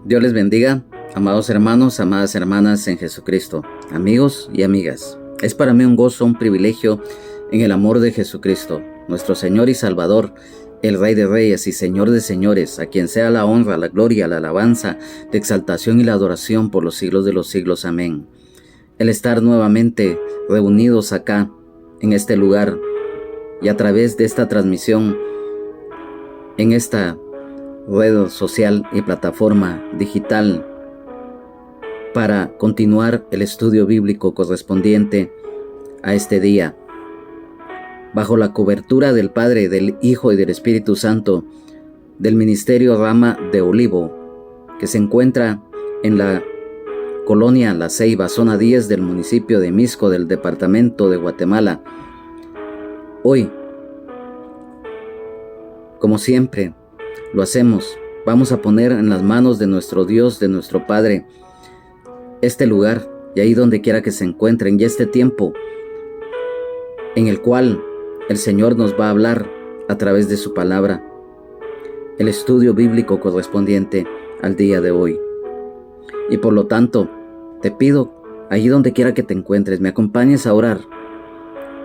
Dios les bendiga, amados hermanos, amadas hermanas en Jesucristo, amigos y amigas. Es para mí un gozo, un privilegio en el amor de Jesucristo, nuestro Señor y Salvador, el Rey de Reyes y Señor de Señores, a quien sea la honra, la gloria, la alabanza, la exaltación y la adoración por los siglos de los siglos. Amén. El estar nuevamente reunidos acá, en este lugar, y a través de esta transmisión, en esta red social y plataforma digital, para continuar el estudio bíblico correspondiente a este día, bajo la cobertura del Padre, del Hijo y del Espíritu Santo, del Ministerio Rama de Olivo, que se encuentra en la colonia La Ceiba, zona 10 del municipio de Mixco, del departamento de Guatemala. Hoy, como siempre lo hacemos, vamos a poner en las manos de nuestro Dios, de nuestro Padre, este lugar y ahí donde quiera que se encuentren, y este tiempo en el cual el Señor nos va a hablar a través de su palabra, el estudio bíblico correspondiente al día de hoy. Y por lo tanto, te pido, allí donde quiera que te encuentres, me acompañes a orar.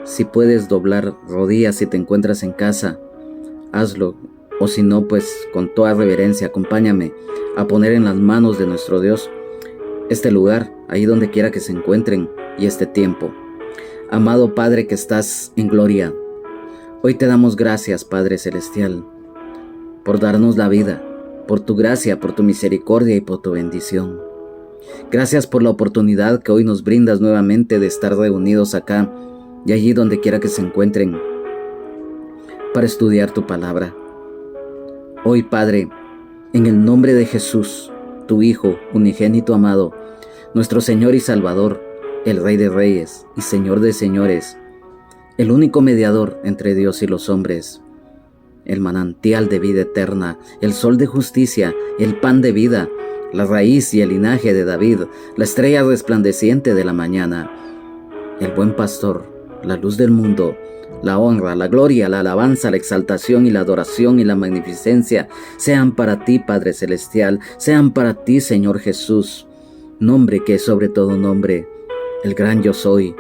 Si puedes doblar rodillas, si te encuentras en casa, hazlo. O si no, pues con toda reverencia, acompáñame a poner en las manos de nuestro Dios este lugar, ahí donde quiera que se encuentren, y este tiempo. Amado Padre que estás en gloria, hoy te damos gracias, Padre Celestial, por darnos la vida, por tu gracia, por tu misericordia y por tu bendición. Gracias por la oportunidad que hoy nos brindas nuevamente de estar reunidos acá y allí donde quiera que se encuentren para estudiar tu palabra. Hoy, Padre, en el nombre de Jesús, tu Hijo unigénito amado, nuestro Señor y Salvador, el Rey de Reyes y Señor de Señores, el único mediador entre Dios y los hombres, el manantial de vida eterna, el sol de justicia, el pan de vida, la raíz y el linaje de David, la estrella resplandeciente de la mañana, el buen pastor, la luz del mundo, la honra, la gloria, la alabanza, la exaltación y la adoración y la magnificencia sean para ti, Padre Celestial, sean para ti, Señor Jesús, nombre que es sobre todo nombre, el gran yo soy,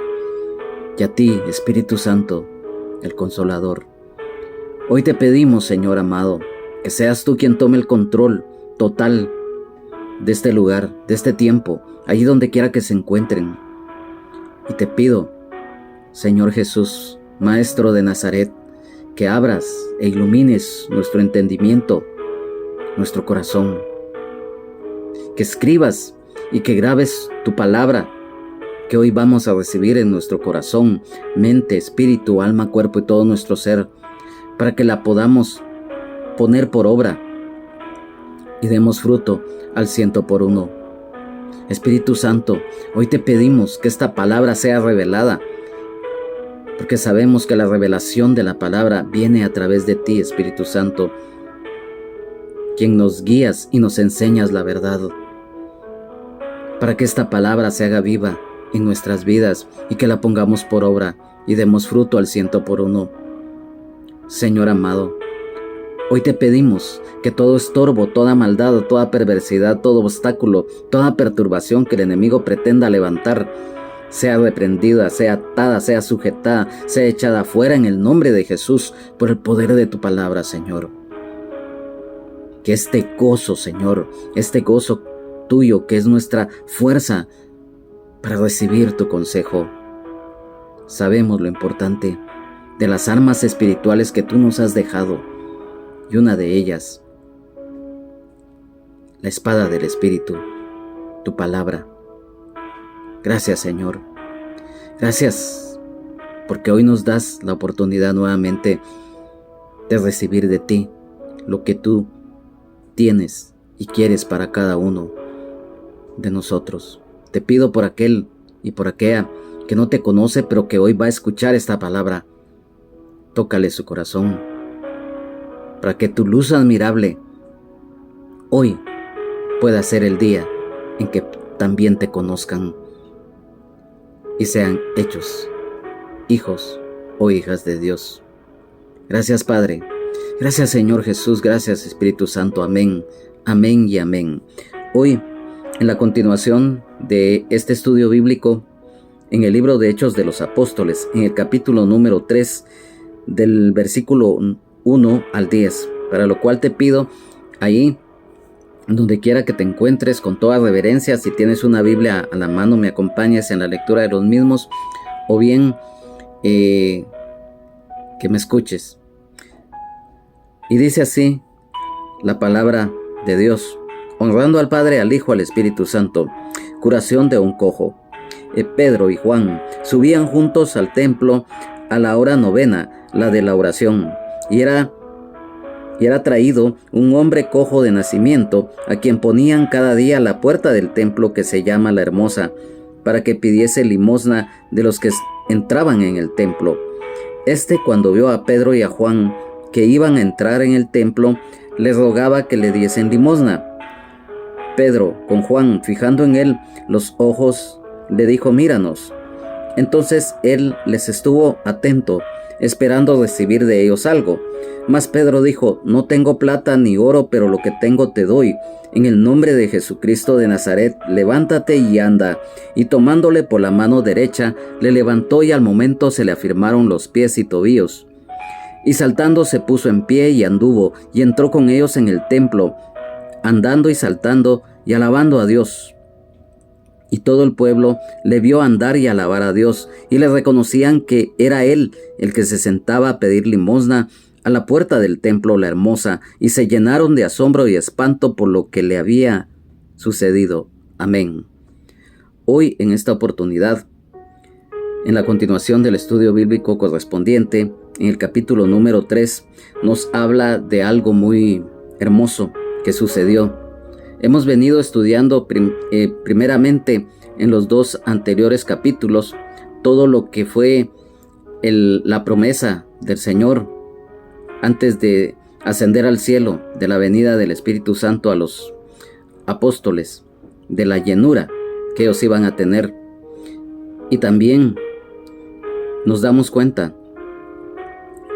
y a ti, Espíritu Santo, el Consolador. Hoy te pedimos, Señor amado, que seas tú quien tome el control total de este lugar, de este tiempo, allí donde quiera que se encuentren. Y te pido, Señor Jesús, Maestro de Nazaret, que abras e ilumines nuestro entendimiento, nuestro corazón, que escribas y que grabes tu palabra que hoy vamos a recibir en nuestro corazón, mente, espíritu, alma, cuerpo y todo nuestro ser, para que la podamos poner por obra y demos fruto al 100%. Espíritu Santo, hoy te pedimos que esta palabra sea revelada, porque sabemos que la revelación de la palabra viene a través de ti, Espíritu Santo, quien nos guías y nos enseñas la verdad, para que esta palabra se haga viva en nuestras vidas y que la pongamos por obra y demos fruto al 100%. Señor amado, hoy te pedimos que todo estorbo, toda maldad, toda perversidad, todo obstáculo, toda perturbación que el enemigo pretenda levantar, sea reprendida, sea atada, sea sujetada, sea echada fuera en el nombre de Jesús por el poder de tu palabra, Señor. Que este gozo, Señor, este gozo tuyo, que es nuestra fuerza para recibir tu consejo. Sabemos lo importante de las armas espirituales que tú nos has dejado, y una de ellas, la espada del Espíritu, tu palabra. Gracias, Señor. Gracias porque hoy nos das la oportunidad nuevamente de recibir de ti lo que tú tienes y quieres para cada uno de nosotros. Te pido por aquel y por aquella que no te conoce, pero que hoy va a escuchar esta palabra. Tócale su corazón, para que tu luz admirable hoy pueda ser el día en que también te conozcan y sean hechos hijos o hijas de Dios. Gracias, Padre. Gracias, Señor Jesús. Gracias, Espíritu Santo. Amén. Amén y amén. Hoy, en la continuación de este estudio bíblico, en el libro de Hechos de los Apóstoles, en el capítulo número 3, del versículo 1 al 10, para lo cual te pido ahí, donde quiera que te encuentres, con toda reverencia, si tienes una Biblia a la mano, me acompañes en la lectura de los mismos, o bien que me escuches. Y dice así la palabra de Dios: honrando al Padre, al Hijo, al Espíritu Santo. Curación de un cojo. Pedro y Juan subían juntos al templo a la hora novena, la de la oración, y era traído un hombre cojo de nacimiento, a quien ponían cada día a la puerta del templo que se llama La Hermosa, para que pidiese limosna de los que entraban en el templo. Cuando vio a Pedro y a Juan que iban a entrar en el templo, les rogaba que le diesen limosna. Pedro, con Juan fijando en él los ojos, le dijo: míranos. Entonces él les estuvo atento, esperando recibir de ellos algo. Mas Pedro dijo: no tengo plata ni oro, pero lo que tengo te doy. En el nombre de Jesucristo de Nazaret, levántate y anda. Y tomándole por la mano derecha, le levantó, y al momento se le afirmaron los pies y tobillos. Y saltando se puso en pie y anduvo, y entró con ellos en el templo, andando y saltando y alabando a Dios. Y todo el pueblo le vio andar y alabar a Dios, y le reconocían que era él el que se sentaba a pedir limosna a la puerta del templo La Hermosa, y se llenaron de asombro y espanto por lo que le había sucedido. Amén. Hoy, en esta oportunidad, en la continuación del estudio bíblico correspondiente, en el capítulo número 3, nos habla de algo muy hermoso que sucedió. Hemos venido estudiando primeramente en los dos anteriores capítulos todo lo que fue la promesa del Señor antes de ascender al cielo, de la venida del Espíritu Santo a los apóstoles, de la llenura que ellos iban a tener. Y también nos damos cuenta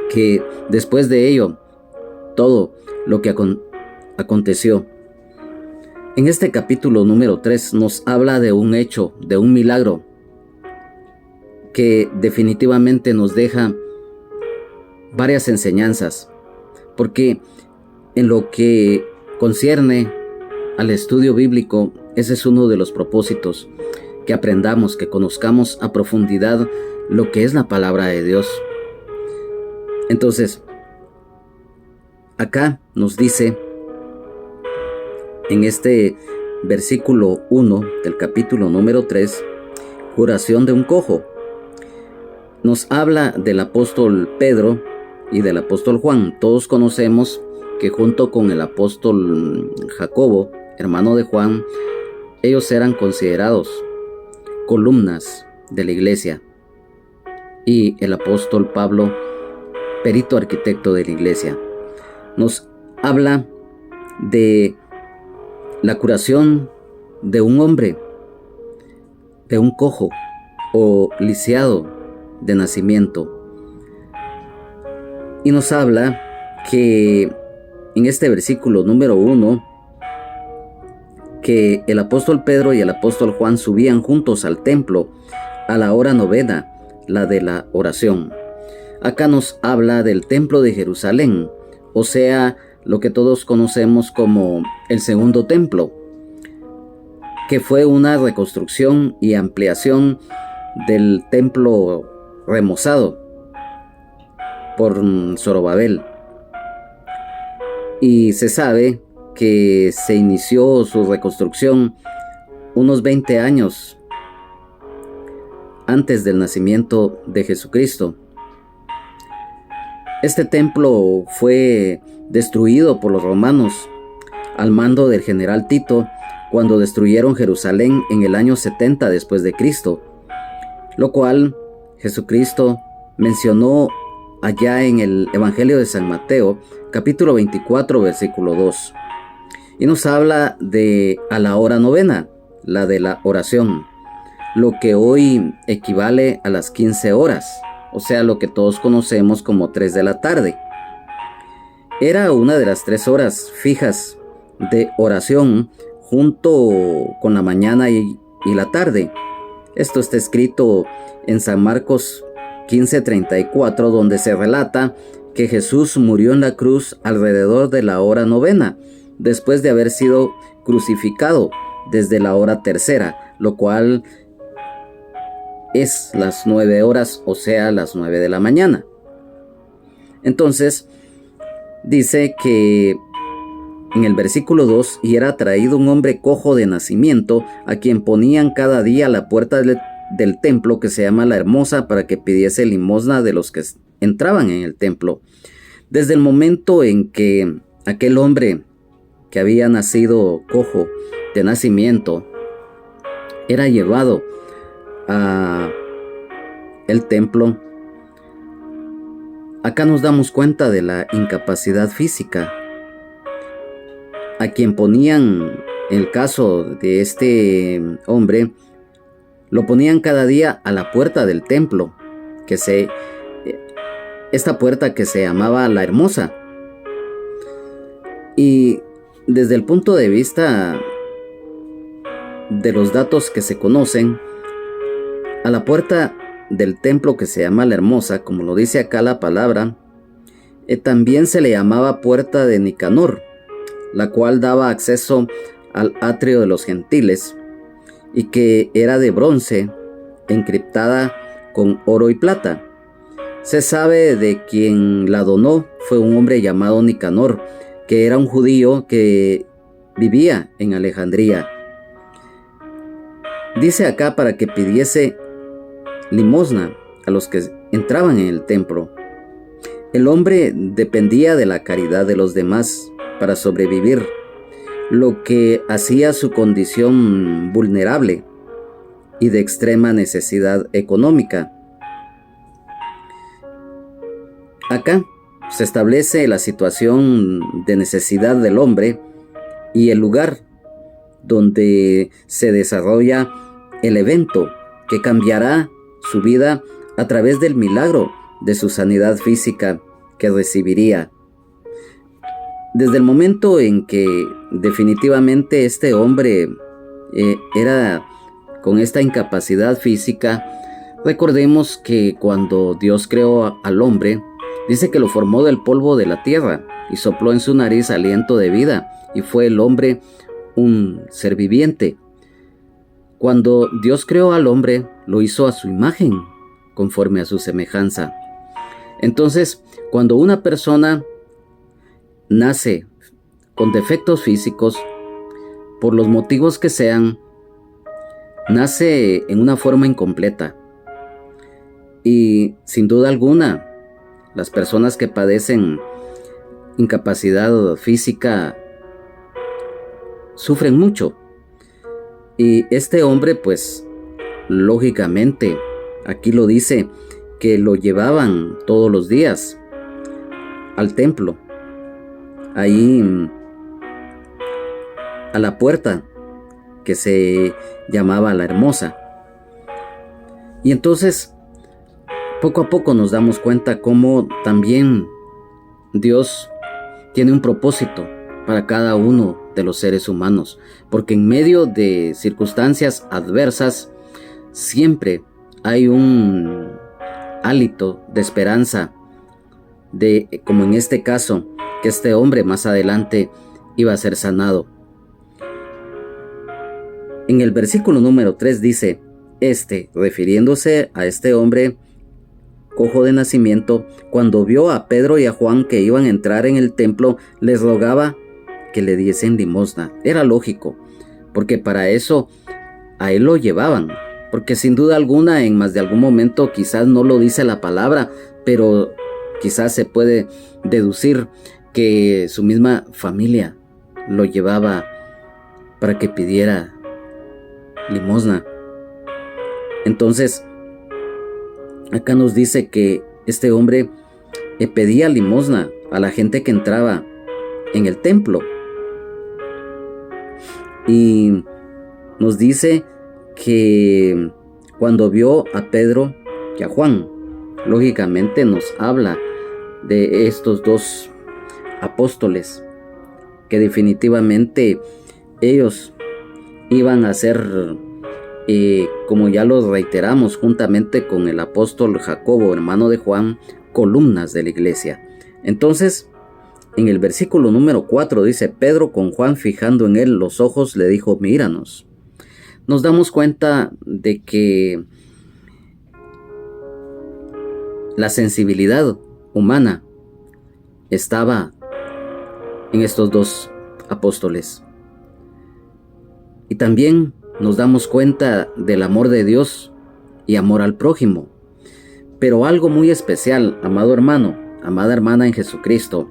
que después de ello, todo lo que aconteció. En este capítulo número 3 nos habla de un hecho, de un milagro, que definitivamente nos deja varias enseñanzas, porque en lo que concierne al estudio bíblico, ese es uno de los propósitos, que aprendamos, que conozcamos a profundidad lo que es la palabra de Dios. Entonces, acá nos dice, en este versículo 1 del capítulo número 3, curación de un cojo. Nos habla del apóstol Pedro y del apóstol Juan. Todos conocemos que junto con el apóstol Jacobo, hermano de Juan, ellos eran considerados columnas de la iglesia. Y el apóstol Pablo, perito arquitecto de la iglesia. Nos habla de la curación de un hombre, de un cojo o lisiado de nacimiento. Y nos habla que en este versículo número 1, que el apóstol Pedro y el apóstol Juan subían juntos al templo a la hora novena, la de la oración. Acá nos habla del templo de Jerusalén, o sea, lo que todos conocemos como el segundo templo, que fue una reconstrucción y ampliación del templo remozado por Zorobabel. Y se sabe que se inició su reconstrucción unos 20 años antes del nacimiento de Jesucristo. Este templo fue destruido por los romanos al mando del general Tito cuando destruyeron Jerusalén en el año 70 después de Cristo, lo cual Jesucristo mencionó allá en el Evangelio de San Mateo, capítulo 24, versículo 2. Y nos habla de a la hora novena, la de la oración, lo que hoy equivale a las 15 horas, o sea, lo que todos conocemos como 3 de la tarde. Era una de las 3 horas fijas de oración junto con la mañana y la tarde. Esto está escrito en San Marcos 15:34, donde se relata que Jesús murió en la cruz alrededor de la hora 9, después de haber sido crucificado desde la hora 3, lo cual es las 9 horas, o sea, las 9 de la mañana. Entonces, dice que en el versículo 2, y era traído un hombre cojo de nacimiento, a quien ponían cada día a la puerta del templo, que se llama La Hermosa, para que pidiese limosna de los que entraban en el templo. Desde el momento en que aquel hombre que había nacido cojo de nacimiento era llevado a el templo, acá nos damos cuenta de la incapacidad física. A quien ponían, en el caso de este hombre, lo ponían cada día a la puerta del templo, esta puerta que se llamaba La Hermosa. Y desde el punto de vista de los datos que se conocen, a la puerta del templo que se llama La Hermosa, como lo dice acá la palabra, también se le llamaba Puerta de Nicanor, la cual daba acceso al atrio de los gentiles, y que era de bronce, encriptada con oro y plata. Se sabe de quien la donó fue un hombre llamado Nicanor, que era un judío que vivía en Alejandría. Dice acá para que pidiese limosna a los que entraban en el templo. El hombre dependía de la caridad de los demás para sobrevivir, lo que hacía su condición vulnerable y de extrema necesidad económica. Acá se establece la situación de necesidad del hombre y el lugar donde se desarrolla el evento que cambiará su vida a través del milagro de su sanidad física que recibiría. Desde el momento en que definitivamente este hombre era con esta incapacidad física, recordemos que cuando Dios creó al hombre, dice que lo formó del polvo de la tierra y sopló en su nariz aliento de vida, y fue el hombre un ser viviente. Cuando Dios creó al hombre, lo hizo a su imagen, conforme a su semejanza. Entonces, cuando una persona nace con defectos físicos, por los motivos que sean, nace en una forma incompleta. Y sin duda alguna, las personas que padecen incapacidad física sufren mucho. Y este hombre, pues, lógicamente, aquí lo dice, que lo llevaban todos los días al templo, ahí a la puerta que se llamaba La Hermosa. Y entonces, poco a poco nos damos cuenta cómo también Dios tiene un propósito para cada uno de los seres humanos, porque en medio de circunstancias adversas siempre hay un hálito de esperanza, como en este caso, que este hombre más adelante iba a ser sanado. En el versículo número 3 dice, refiriéndose a este hombre cojo de nacimiento, cuando vio a Pedro y a Juan que iban a entrar en el templo, les rogaba que le diesen limosna. Era lógico, porque para eso a él lo llevaban, porque sin duda alguna en más de algún momento, quizás no lo dice la palabra, pero quizás se puede deducir que su misma familia lo llevaba para que pidiera limosna. Entonces, acá nos dice que este hombre pedía limosna a la gente que entraba en el templo. Y nos dice que cuando vio a Pedro y a Juan, lógicamente nos habla de estos dos apóstoles, que definitivamente ellos iban a ser, como ya lo reiteramos juntamente con el apóstol Jacobo, hermano de Juan, columnas de la iglesia. Entonces, en el versículo número 4 dice: Pedro, con Juan fijando en él los ojos, le dijo: míranos. Nos damos cuenta de que la sensibilidad humana estaba en estos dos apóstoles. Y también nos damos cuenta del amor de Dios y amor al prójimo. Pero algo muy especial, amado hermano, amada hermana en Jesucristo,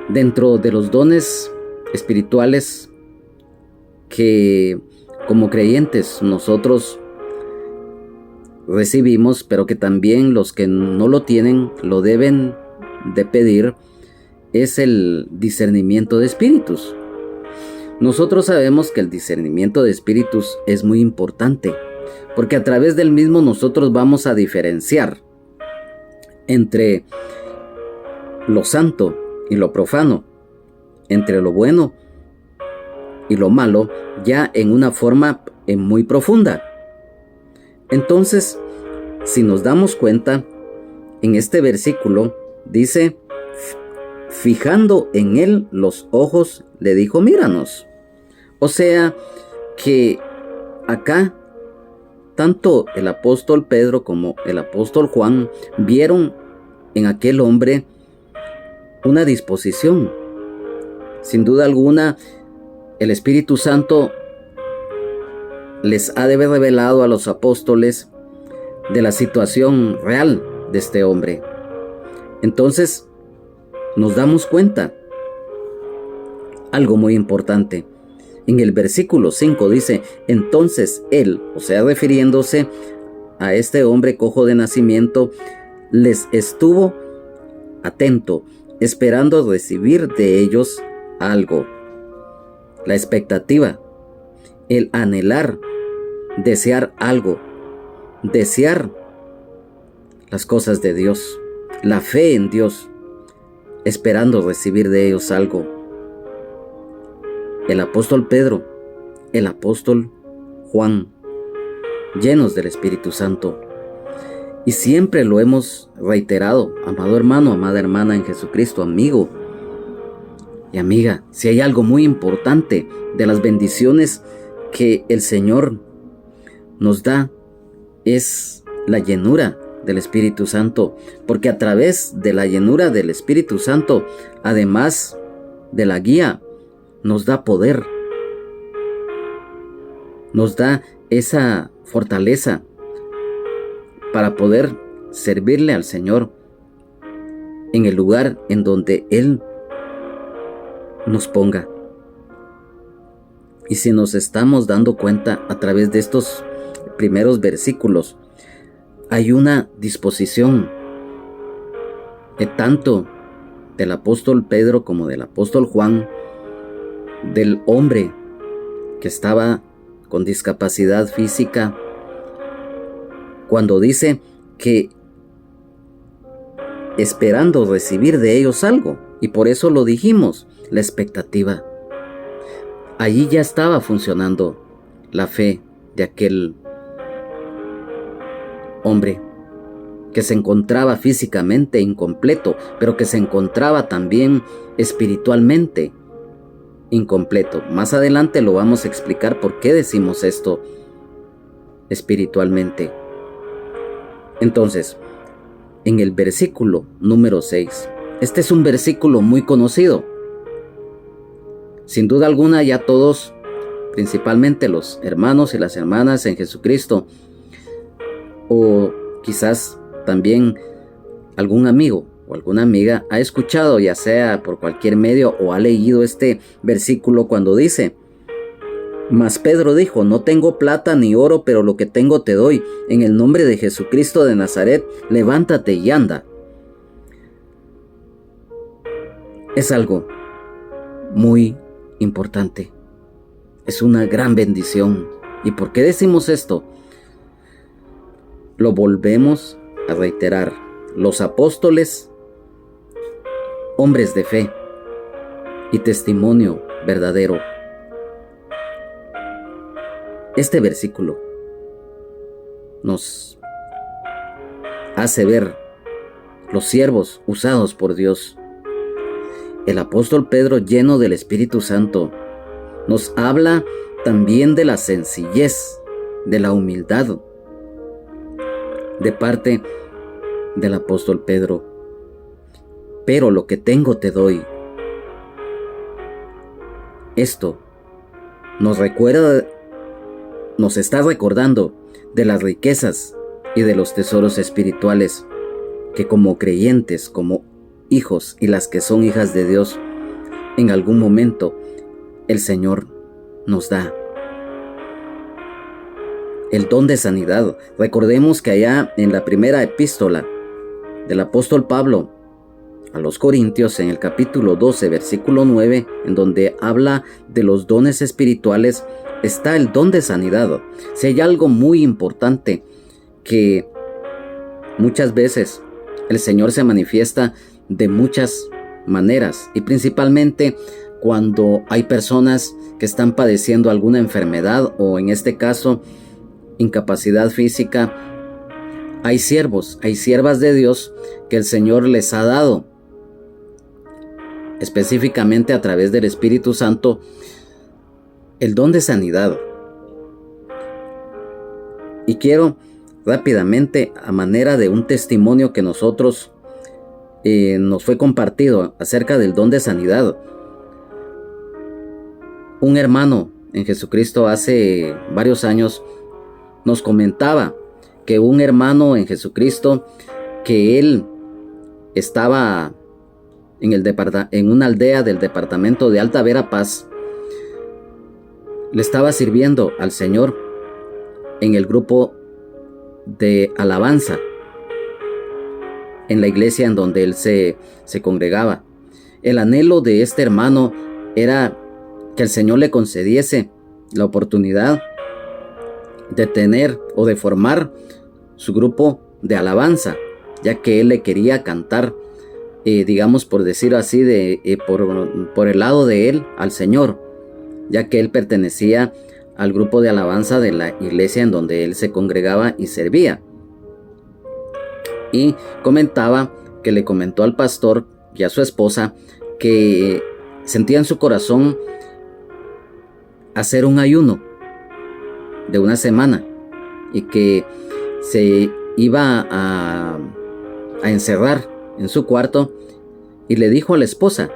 dentro de los dones espirituales que como creyentes nosotros recibimos, pero que también los que no lo tienen lo deben de pedir, es el discernimiento de espíritus. Nosotros sabemos que el discernimiento de espíritus es muy importante, porque a través del mismo nosotros vamos a diferenciar entre lo santo y lo profano, entre lo bueno y lo malo, ya en una forma muy profunda. Entonces, si nos damos cuenta, en este versículo dice: fijando en él los ojos, le dijo: míranos. O sea que acá tanto el apóstol Pedro como el apóstol Juan vieron en aquel hombre una disposición. Sin duda alguna, el Espíritu Santo les ha de haber revelado a los apóstoles de la situación real de este hombre. Entonces, nos damos cuenta algo muy importante. En el versículo 5 dice: entonces él, o sea, refiriéndose a este hombre cojo de nacimiento, les estuvo atento, esperando recibir de ellos algo. La expectativa, el anhelar, desear algo, desear las cosas de Dios, la fe en Dios, esperando recibir de ellos algo. El apóstol Pedro, el apóstol Juan, llenos del Espíritu Santo. Y siempre lo hemos reiterado, amado hermano, amada hermana en Jesucristo, amigo y amiga, si hay algo muy importante de las bendiciones que el Señor nos da, es la llenura del Espíritu Santo, porque a través de la llenura del Espíritu Santo, además de la guía, nos da poder, nos da esa fortaleza para poder servirle al Señor en el lugar en donde Él nos ponga. Y si nos estamos dando cuenta a través de estos primeros versículos, hay una disposición tanto del apóstol Pedro como del apóstol Juan, del hombre que estaba con discapacidad física, cuando dice que esperando recibir de ellos algo, y por eso lo dijimos, la expectativa. Allí ya estaba funcionando la fe de aquel hombre que se encontraba físicamente incompleto, pero que se encontraba también espiritualmente incompleto. Más adelante lo vamos a explicar por qué decimos esto espiritualmente. Entonces, en el versículo número 6, este es un versículo muy conocido. Sin duda alguna, ya todos, principalmente los hermanos y las hermanas en Jesucristo, o quizás también algún amigo o alguna amiga ha escuchado, ya sea por cualquier medio, o ha leído este versículo cuando dice: mas Pedro dijo: no tengo plata ni oro, pero lo que tengo te doy. En el nombre de Jesucristo de Nazaret, levántate y anda. Es algo muy importante. Es una gran bendición. ¿Y por qué decimos esto? Lo volvemos a reiterar. Los apóstoles, hombres de fe y testimonio verdadero, Este versículo nos hace ver los siervos usados por Dios. El apóstol Pedro, lleno del Espíritu Santo, nos habla también de la sencillez, de la humildad de parte del apóstol Pedro. Pero lo que tengo te doy. Esto nos está recordando de las riquezas y de los tesoros espirituales que como creyentes, como hijos y las que son hijas de Dios, en algún momento el Señor nos da. El don de sanidad. Recordemos que allá en la primera epístola del apóstol Pablo a los Corintios, en el capítulo 12, versículo 9, en donde habla de los dones espirituales, está el don de sanidad. Si hay algo muy importante que muchas veces el Señor se manifiesta de muchas maneras, y principalmente cuando hay personas que están padeciendo alguna enfermedad o, en este caso, incapacidad física. Hay siervos, hay siervas de Dios que el Señor les ha dado, específicamente a través del Espíritu Santo, el don de sanidad. Y quiero rápidamente, a manera de un testimonio que nosotros nos fue compartido acerca del don de sanidad. Un hermano en Jesucristo hace varios años nos comentaba que un hermano en Jesucristo, que él estaba en una aldea del departamento de Alta Verapaz, le estaba sirviendo al Señor en el grupo de alabanza en la iglesia en donde él se congregaba. El anhelo de este hermano era que el Señor le concediese la oportunidad de tener o de formar su grupo de alabanza, ya que él le quería cantar, digamos, por decirlo así, por el lado de él al Señor, ya que él pertenecía al grupo de alabanza de la iglesia en donde él se congregaba y servía. Y comentaba que le comentó al pastor y a su esposa que sentía en su corazón hacer un ayuno de una semana y que se iba a encerrar en su cuarto, y le dijo a la esposa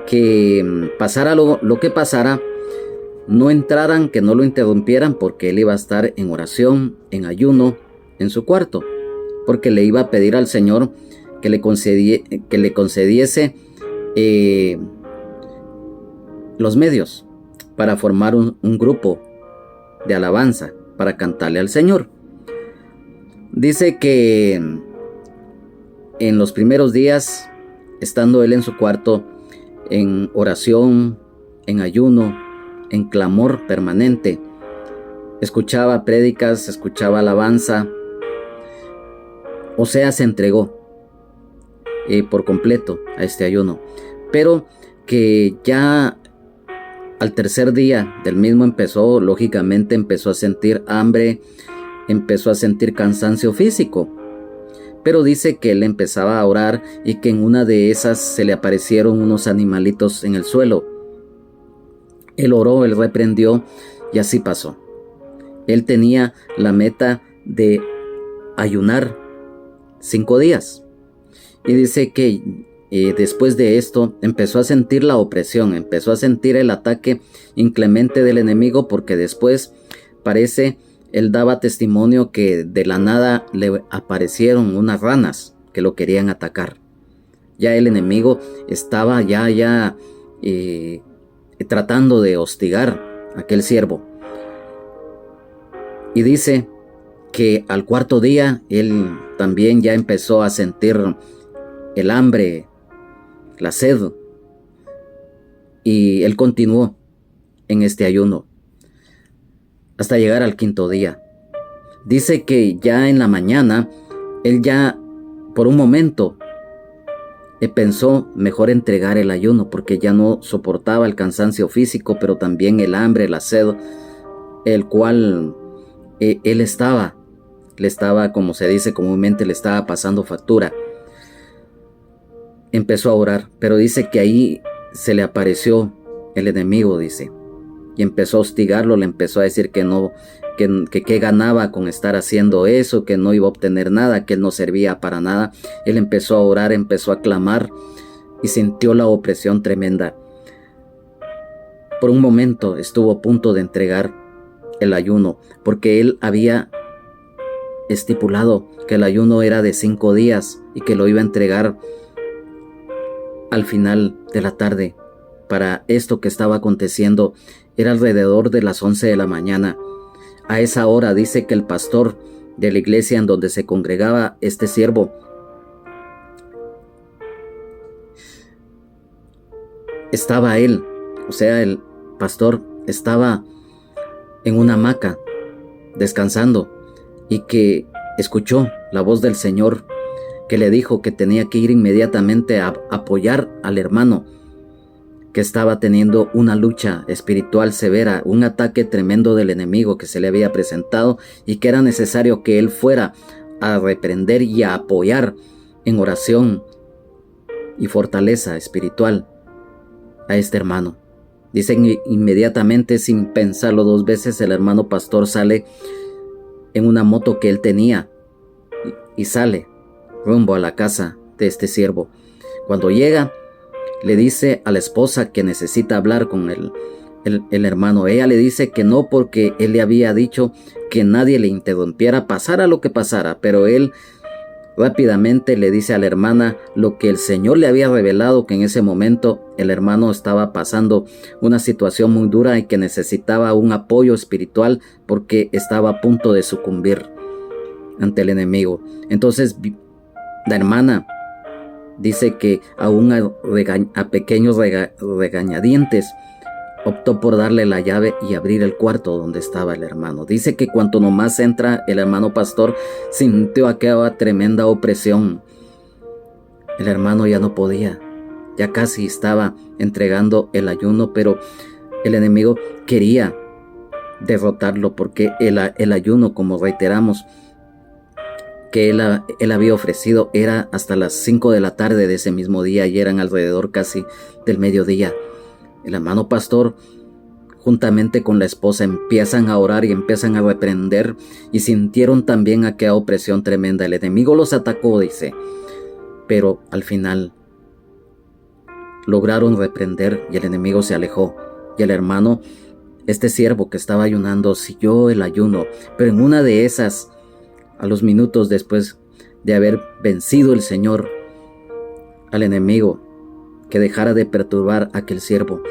que pasara lo que pasara, no entraran, que no lo interrumpieran, porque él iba a estar en oración, en ayuno, en su cuarto, porque le iba a pedir al Señor que le concediese los medios para formar un grupo de alabanza, para cantarle al Señor. Dice que en los primeros días, estando él en su cuarto, en oración, en ayuno, en clamor permanente, escuchaba prédicas, escuchaba alabanza, o sea, se entregó por completo a este ayuno. Pero que ya al tercer día del mismo lógicamente empezó a sentir hambre, empezó a sentir cansancio físico. Pero dice que él empezaba a orar y que en una de esas se le aparecieron unos animalitos en el suelo. Él oró, él reprendió, y así pasó. Él tenía la meta de ayunar 5 días. Y dice que después de esto empezó a sentir la opresión, empezó a sentir el ataque inclemente del enemigo, porque después parece, él daba testimonio que de la nada le aparecieron unas ranas que lo querían atacar. Ya el enemigo estaba tratando de hostigar a aquel siervo. Y dice que al 4.º día él también ya empezó a sentir el hambre, la sed, y él continuó en este ayuno hasta llegar al 5.º día. Dice que ya en la mañana él ya por un momento pensó mejor entregar el ayuno, porque ya no soportaba el cansancio físico, pero también el hambre, la sed. el cual él le estaba, como se dice comúnmente, le estaba pasando factura. Empezó a orar, pero dice que ahí se le apareció el enemigo, dice, y empezó a hostigarlo, le empezó a decir que no, que ganaba con estar haciendo eso, que no iba a obtener nada, que él no servía para nada. Él empezó a orar, empezó a clamar y sintió la opresión tremenda. Por un momento estuvo a punto de entregar el ayuno, porque él había estipulado que el ayuno era de 5 días y que lo iba a entregar al final de la tarde. Para esto que estaba aconteciendo era alrededor de las 11 de la mañana. A esa hora dice que el pastor de la iglesia en donde se congregaba este siervo estaba él, o sea, el pastor estaba en una hamaca descansando y que escuchó la voz del Señor que le dijo que tenía que ir inmediatamente a apoyar al hermano que estaba teniendo una lucha espiritual severa, un ataque tremendo del enemigo que se le había presentado y que era necesario que él fuera a reprender y a apoyar en oración y fortaleza espiritual a este hermano. Dicen inmediatamente, sin pensarlo 2 veces, el hermano pastor sale en una moto que él tenía y sale rumbo a la casa de este siervo. Cuando llega, le dice a la esposa que necesita hablar con el hermano. Ella le dice que no, porque él le había dicho que nadie le interrumpiera, pasara lo que pasara, pero él rápidamente le dice a la hermana lo que el Señor le había revelado, que en ese momento el hermano estaba pasando una situación muy dura y que necesitaba un apoyo espiritual porque estaba a punto de sucumbir ante el enemigo. Entonces la hermana dice que aún a pequeños regañadientes optó por darle la llave y abrir el cuarto donde estaba el hermano. Dice que cuando nomás entra el hermano pastor, sintió aquella tremenda opresión. El hermano ya no podía, ya casi estaba entregando el ayuno, pero el enemigo quería derrotarlo, porque el ayuno, como reiteramos, que él había ofrecido era hasta las 5 de la tarde de ese mismo día, y eran alrededor casi del mediodía. El hermano pastor, juntamente con la esposa, empiezan a orar y empiezan a reprender, y sintieron también aquella opresión tremenda. El enemigo los atacó, dice, pero al final lograron reprender y el enemigo se alejó. Y el hermano, este siervo que estaba ayunando, siguió el ayuno, pero en una de esas, a los minutos después de haber vencido el Señor al enemigo que dejara de perturbar a aquel siervo,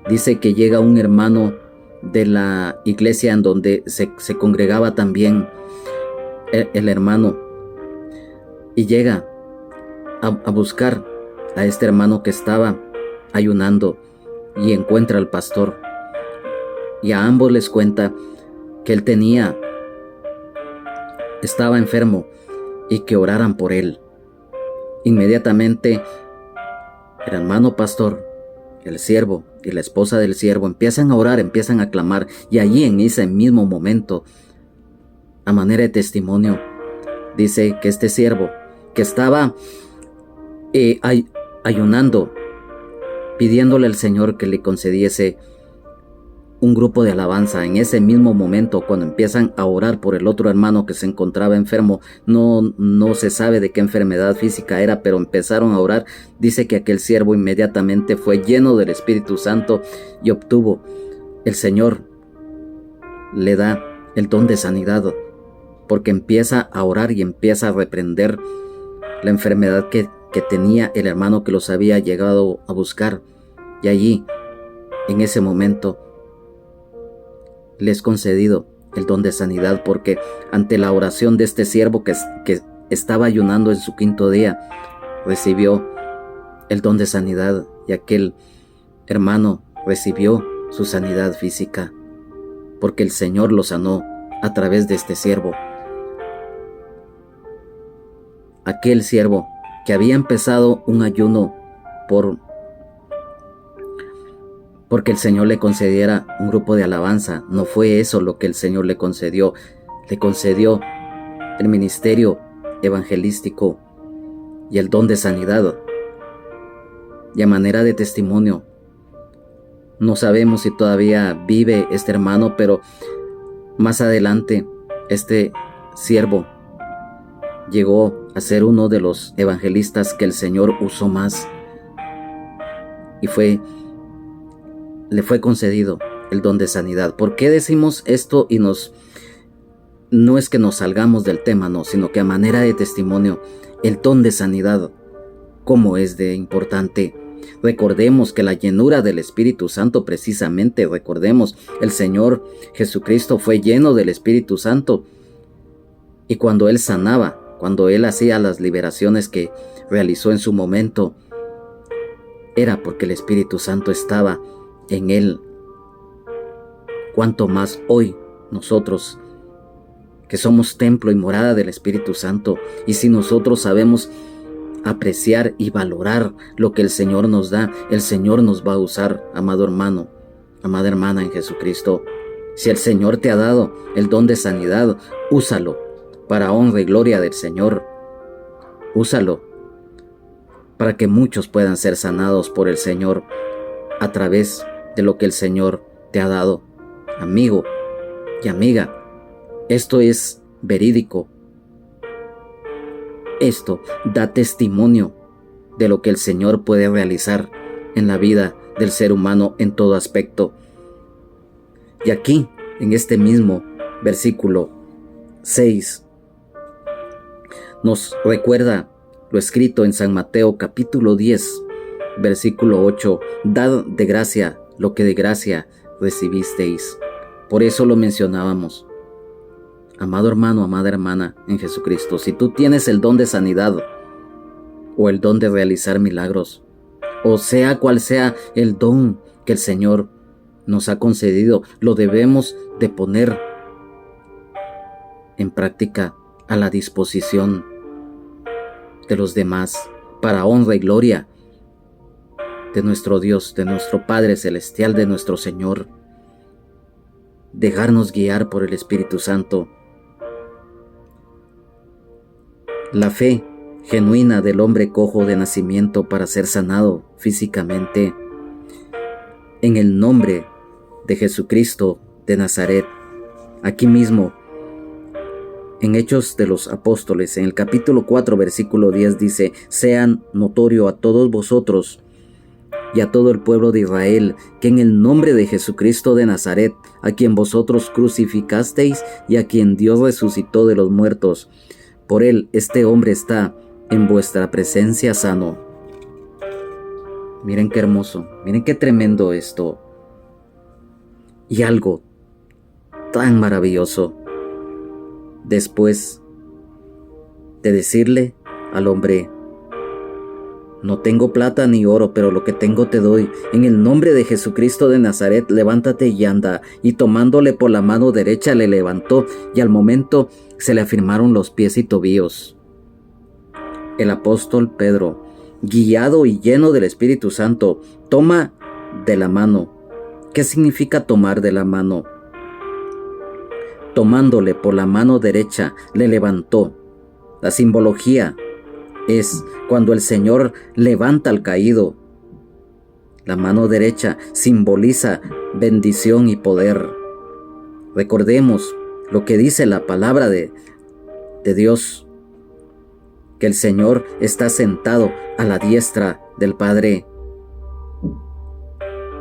dice que llega un hermano de la iglesia en donde se congregaba también el hermano, y llega a buscar a este hermano que estaba ayunando, y encuentra al pastor, y a ambos les cuenta que él estaba enfermo y que oraran por él. Inmediatamente el hermano pastor, el siervo y la esposa del siervo empiezan a orar, empiezan a clamar, y allí en ese mismo momento, a manera de testimonio, dice que este siervo que estaba ayunando, pidiéndole al Señor que le concediese un grupo de alabanza, en ese mismo momento, cuando empiezan a orar por el otro hermano que se encontraba enfermo, no se sabe de qué enfermedad física era, pero empezaron a orar. Dice que aquel siervo inmediatamente fue lleno del Espíritu Santo y obtuvo, el Señor le da el don de sanidad, porque empieza a orar y empieza a reprender la enfermedad que tenía el hermano que los había llegado a buscar. Y allí, en ese momento, le es concedido el don de sanidad, porque ante la oración de este siervo que estaba ayunando en su 5.º día, recibió el don de sanidad, y aquel hermano recibió su sanidad física, porque el Señor lo sanó a través de este siervo. Aquel siervo que había empezado un ayuno por porque el Señor le concediera un grupo de alabanza. No fue eso lo que el Señor le concedió. Le concedió el ministerio evangelístico y el don de sanidad. Y a manera de testimonio, no sabemos si todavía vive este hermano, pero más adelante este siervo llegó a ser uno de los evangelistas que el Señor usó más, y le fue concedido el don de sanidad. ¿Por qué decimos esto? No es que nos salgamos del tema, no, sino que a manera de testimonio, el don de sanidad, cómo es de importante. Recordemos que la llenura del Espíritu Santo, precisamente, recordemos, el Señor Jesucristo fue lleno del Espíritu Santo, y cuando Él sanaba, cuando Él hacía las liberaciones que realizó en su momento, era porque el Espíritu Santo estaba en Él. Cuanto más hoy nosotros, que somos templo y morada del Espíritu Santo, y si nosotros sabemos apreciar y valorar lo que el Señor nos da, el Señor nos va a usar, amado hermano, amada hermana en Jesucristo. Si el Señor te ha dado el don de sanidad, úsalo para honra y gloria del Señor. Úsalo para que muchos puedan ser sanados por el Señor a través de lo que el Señor te ha dado. Amigo y amiga, esto es verídico. Esto da testimonio de lo que el Señor puede realizar en la vida del ser humano en todo aspecto. Y aquí, en este mismo versículo 6, nos recuerda lo escrito en San Mateo capítulo 10, versículo 8, dad de gracia lo que de gracia recibisteis. Por eso lo mencionábamos. Amado hermano, amada hermana en Jesucristo, si tú tienes el don de sanidad o el don de realizar milagros, o sea cual sea el don que el Señor nos ha concedido, lo debemos de poner en práctica a la disposición de los demás para honra y gloria de nuestro Dios, de nuestro Padre Celestial, de nuestro Señor. Dejarnos guiar por el Espíritu Santo. La fe genuina del hombre cojo de nacimiento para ser sanado físicamente en el nombre de Jesucristo de Nazaret. Aquí mismo, en Hechos de los Apóstoles, en el capítulo 4, versículo 10 dice: sean notorio a todos vosotros y a todo el pueblo de Israel, que en el nombre de Jesucristo de Nazaret, a quien vosotros crucificasteis y a quien Dios resucitó de los muertos, por él este hombre está en vuestra presencia sano. Miren qué hermoso, miren qué tremendo esto. Y algo tan maravilloso. Después de decirle al hombre: no tengo plata ni oro, pero lo que tengo te doy. En el nombre de Jesucristo de Nazaret, levántate y anda. Y tomándole por la mano derecha le levantó, y al momento se le afirmaron los pies y tobillos. El apóstol Pedro, guiado y lleno del Espíritu Santo, toma de la mano. ¿Qué significa tomar de la mano? Tomándole por la mano derecha, le levantó. La simbología es cuando el Señor levanta al caído. La mano derecha simboliza bendición y poder. Recordemos lo que dice la palabra de Dios, que el Señor está sentado a la diestra del Padre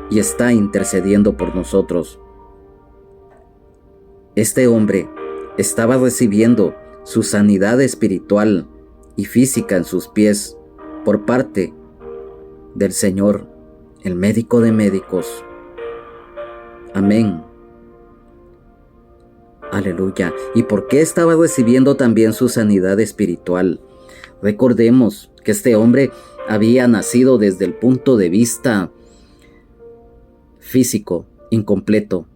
y está intercediendo por nosotros. Este hombre estaba recibiendo su sanidad espiritual y física en sus pies por parte del Señor, el médico de médicos. Amén. Aleluya. ¿Y por qué estaba recibiendo también su sanidad espiritual? Recordemos que este hombre había nacido desde el punto de vista físico incompleto.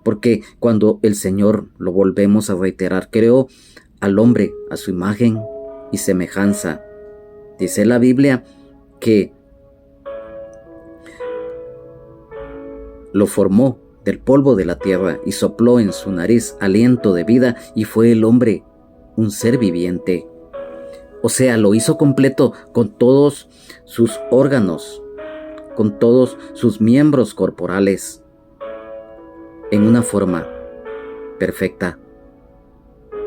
Porque cuando el Señor, lo volvemos a reiterar, creó al hombre a su imagen y semejanza, dice la Biblia que lo formó del polvo de la tierra y sopló en su nariz aliento de vida, y fue el hombre un ser viviente. O sea, lo hizo completo con todos sus órganos, con todos sus miembros corporales, en una forma perfecta.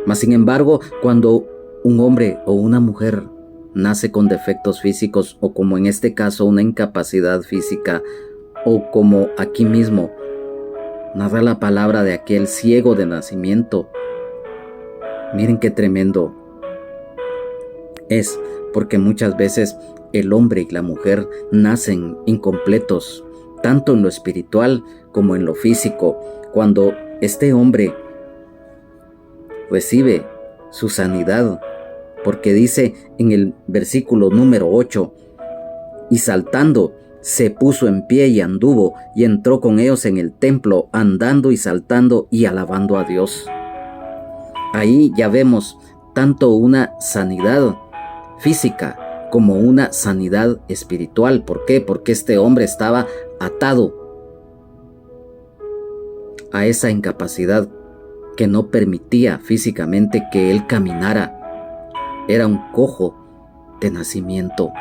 Mas sin embargo, cuando un hombre o una mujer nace con defectos físicos, o como en este caso una incapacidad física, o como aquí mismo narra la palabra de aquel ciego de nacimiento, miren qué tremendo es, porque muchas veces el hombre y la mujer nacen incompletos, tanto en lo espiritual como en lo físico. Cuando este hombre recibe su sanidad, porque dice en el versículo número 8, y saltando se puso en pie y anduvo, y entró con ellos en el templo, andando y saltando y alabando a Dios. Ahí ya vemos tanto una sanidad física como una sanidad espiritual. ¿Por qué? Porque este hombre estaba atado a esa incapacidad que no permitía físicamente que él caminara. Era un cojo de nacimiento.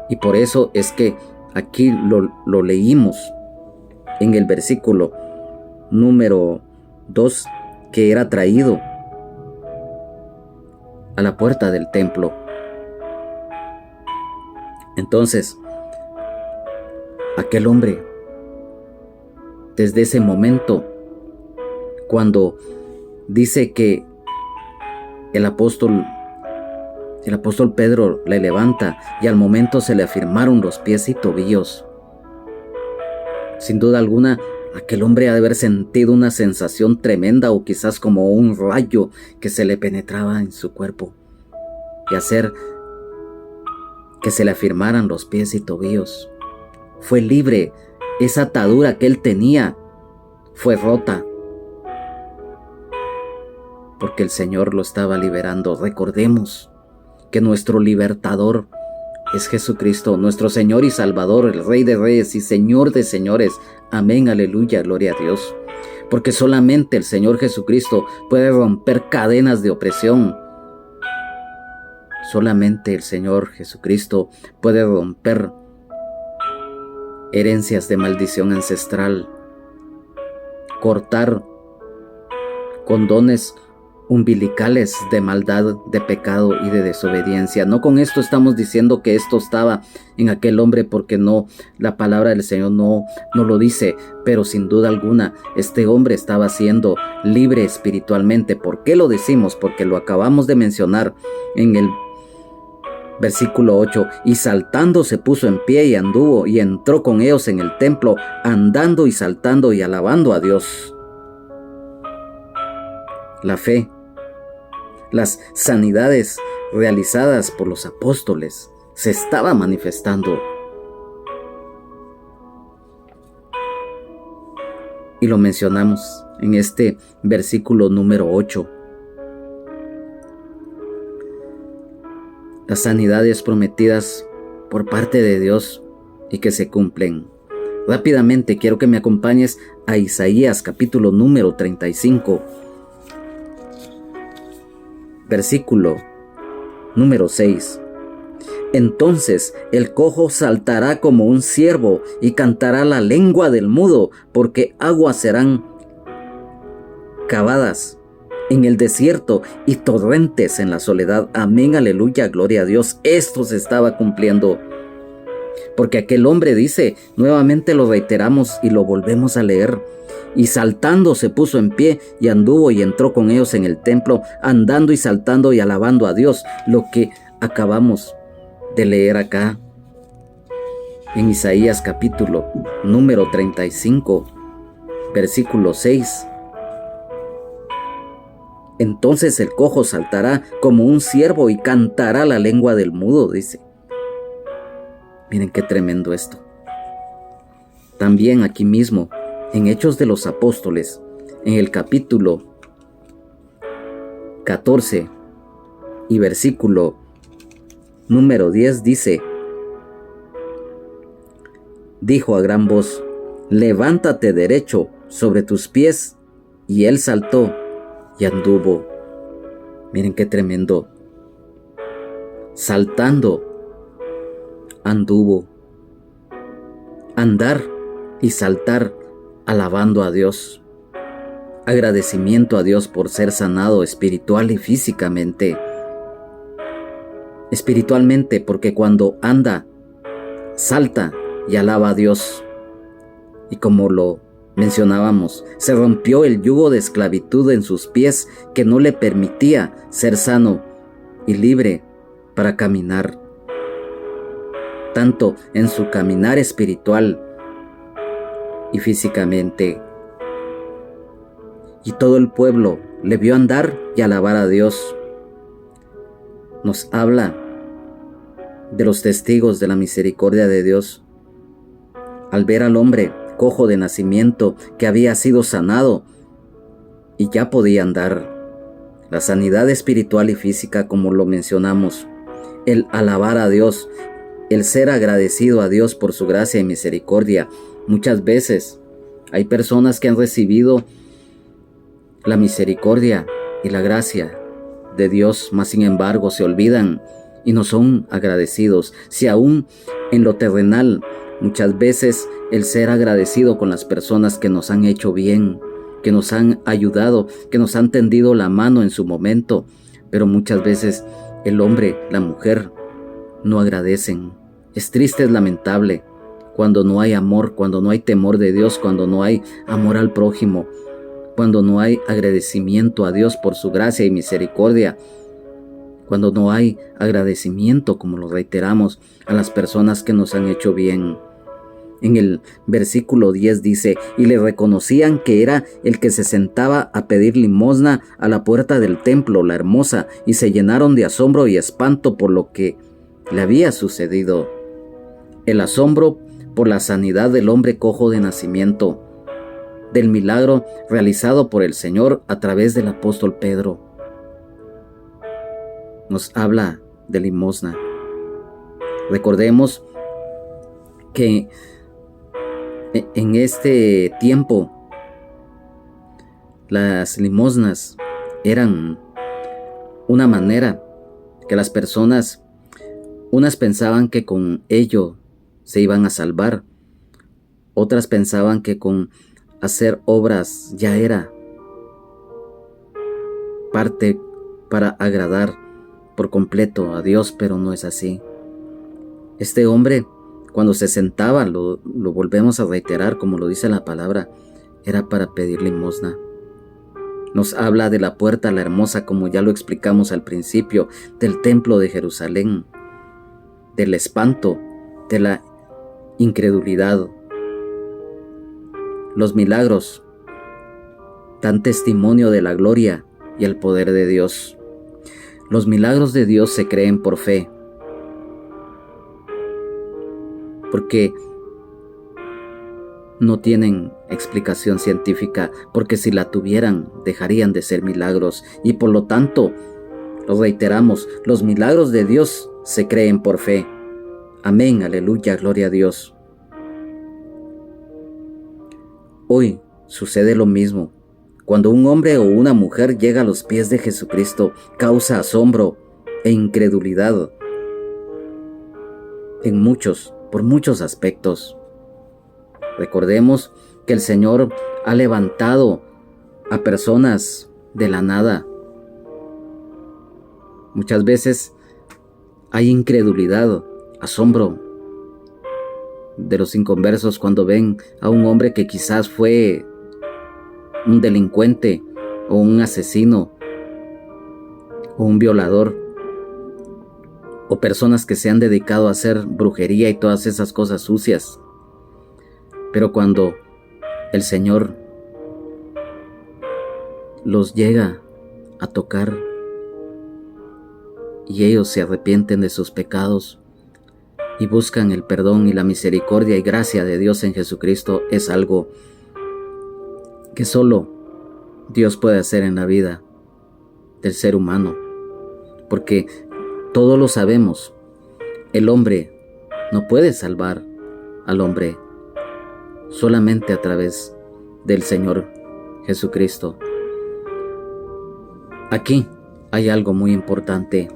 Y por eso es que aquí lo leímos en el versículo número 2, que era traído a la puerta del templo. Entonces, aquel hombre, desde ese momento, cuando dice que el apóstol Pedro le levanta y al momento se le afirmaron los pies y tobillos, sin duda alguna, aquel hombre ha de haber sentido una sensación tremenda, o quizás como un rayo que se le penetraba en su cuerpo, y hacer que se le afirmaran los pies y tobillos. Fue libre. Esa atadura que él tenía fue rota, porque el Señor lo estaba liberando. Recordemos que nuestro libertador es Jesucristo, nuestro Señor y Salvador, el Rey de Reyes y Señor de Señores. Amén, aleluya, gloria a Dios. Porque solamente el Señor Jesucristo puede romper cadenas de opresión. Solamente el Señor Jesucristo puede romper herencias de maldición ancestral, cortar condones umbilicales de maldad, de pecado y de desobediencia. No con esto estamos diciendo que esto estaba en aquel hombre, porque no, la palabra del Señor no lo dice, pero sin duda alguna este hombre estaba siendo libre espiritualmente. ¿Por qué lo decimos? Porque lo acabamos de mencionar en el versículo 8, y saltando se puso en pie y anduvo, y entró con ellos en el templo, andando y saltando y alabando a Dios. La fe, las sanidades realizadas por los apóstoles se estaba manifestando. Y lo mencionamos en este versículo número 8. Las sanidades prometidas por parte de Dios y que se cumplen. Rápidamente quiero que me acompañes a Isaías capítulo número 35. Versículo número 6. Entonces el cojo saltará como un ciervo y cantará la lengua del mudo, porque aguas serán cavadas en el desierto y torrentes en la soledad. Amén, aleluya, gloria a Dios. Esto se estaba cumpliendo. Porque aquel hombre dice, nuevamente lo reiteramos y lo volvemos a leer, y saltando se puso en pie y anduvo y entró con ellos en el templo, andando y saltando y alabando a Dios. Lo que acabamos de leer acá en Isaías capítulo número 35, versículo 6. Entonces el cojo saltará como un ciervo y cantará la lengua del mudo, dice. Miren qué tremendo esto. También aquí mismo, en Hechos de los Apóstoles, en el capítulo 14 y versículo número 10 dice, dijo a gran voz, levántate derecho sobre tus pies. Y él saltó y anduvo. Miren qué tremendo. Saltando, anduvo. Andar y saltar alabando a Dios. Agradecimiento a Dios por ser sanado espiritual y físicamente. Espiritualmente, porque cuando anda, salta y alaba a Dios. Y como lo mencionábamos, se rompió el yugo de esclavitud en sus pies que no le permitía ser sano y libre para caminar, tanto en su caminar espiritual y físicamente. Y todo el pueblo le vio andar y alabar a Dios. Nos habla de los testigos de la misericordia de Dios al ver al hombre cojo de nacimiento que había sido sanado y ya podía andar. La sanidad espiritual y física, como lo mencionamos, el alabar a Dios, el ser agradecido a Dios por su gracia y misericordia. Muchas veces hay personas que han recibido la misericordia y la gracia de Dios, mas sin embargo se olvidan y no son agradecidos. Si aún en lo terrenal, muchas veces el ser agradecido con las personas que nos han hecho bien, que nos han ayudado, que nos han tendido la mano en su momento, pero muchas veces el hombre, la mujer, no agradecen. Es triste, es lamentable, cuando no hay amor, cuando no hay temor de Dios, cuando no hay amor al prójimo, cuando no hay agradecimiento a Dios por su gracia y misericordia, cuando no hay agradecimiento, como lo reiteramos, a las personas que nos han hecho bien. En el versículo 10 dice, y le reconocían que era el que se sentaba a pedir limosna a la puerta del templo, la hermosa, y se llenaron de asombro y espanto por lo que le había sucedido. El asombro por la sanidad del hombre cojo de nacimiento, del milagro realizado por el Señor a través del apóstol Pedro. Nos habla de limosna. Recordemos que en este tiempo las limosnas eran una manera que las personas, unas pensaban que con ello se iban a salvar, otras pensaban que con hacer obras ya era parte para agradar por completo a Dios, pero no es así. Este hombre, cuando se sentaba, lo volvemos a reiterar, como lo dice la palabra, era para pedir limosna. Nos habla de la puerta, la hermosa, como ya lo explicamos al principio, del templo de Jerusalén, del espanto, de la incredulidad. Los milagros dan testimonio de la gloria y el poder de Dios. Los milagros de Dios se creen por fe, porque no tienen explicación científica, porque si la tuvieran, dejarían de ser milagros, y por lo tanto, lo reiteramos, los milagros de Dios se creen por fe. Amén, aleluya, gloria a Dios. Hoy sucede lo mismo. Cuando un hombre o una mujer llega a los pies de Jesucristo, causa asombro e incredulidad por muchos aspectos. Recordemos que el Señor ha levantado a personas de la nada. Muchas veces hay incredulidad, asombro de los inconversos cuando ven a un hombre que quizás fue un delincuente o un asesino o un violador, o personas que se han dedicado a hacer brujería y todas esas cosas sucias. Pero cuando el Señor los llega a tocar y ellos se arrepienten de sus pecados y buscan el perdón y la misericordia y gracia de Dios en Jesucristo, es algo que solo Dios puede hacer en la vida del ser humano, porque todos lo sabemos, el hombre no puede salvar al hombre. solamente a través del Señor Jesucristo. Aquí hay algo muy importante.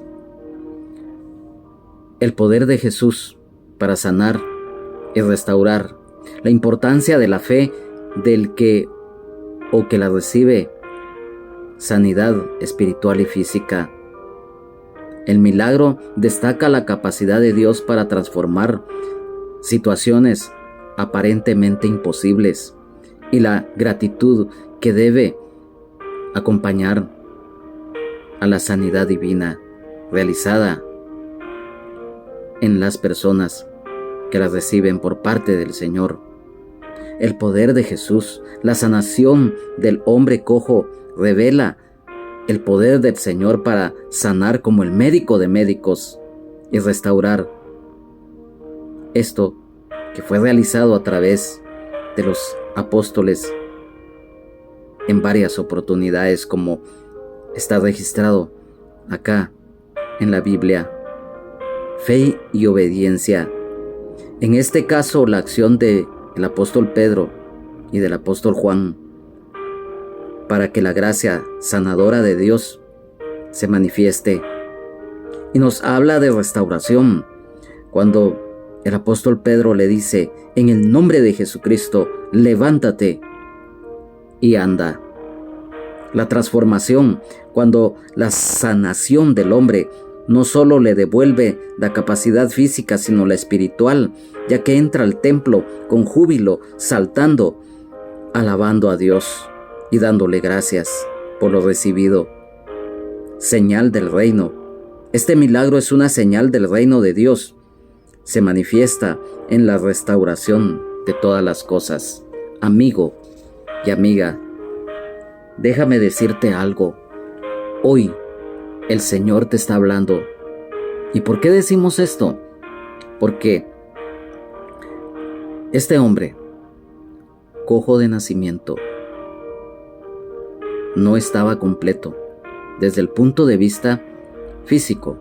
El poder de Jesús para sanar y restaurar. La importancia de la fe del que o que la recibe. Sanidad espiritual y física. El milagro destaca la capacidad de Dios para transformar situaciones aparentemente imposibles y la gratitud que debe acompañar a la sanidad divina realizada en las personas que las reciben por parte del Señor. El poder de Jesús, la sanación del hombre cojo, revela el poder del Señor para sanar como el médico de médicos y restaurar esto que fue realizado a través de los apóstoles en varias oportunidades, como está registrado acá en la Biblia. Fe y obediencia. En este caso, la acción del apóstol Pedro y del apóstol Juan para que la gracia sanadora de Dios se manifieste. Y nos habla de restauración cuando el apóstol Pedro le dice: en el nombre de Jesucristo, levántate y anda. La transformación, cuando la sanación del hombre no solo le devuelve la capacidad física, sino la espiritual, ya que entra al templo con júbilo, saltando, alabando a Dios y dándole gracias por lo recibido. Señal del reino. Este milagro es una señal del reino de Dios. Se manifiesta en la restauración de todas las cosas. Amigo y amiga, déjame decirte algo. Hoy el Señor te está hablando. ¿Y por qué decimos esto? Porque este hombre, cojo de nacimiento, no estaba completo desde el punto de vista físico.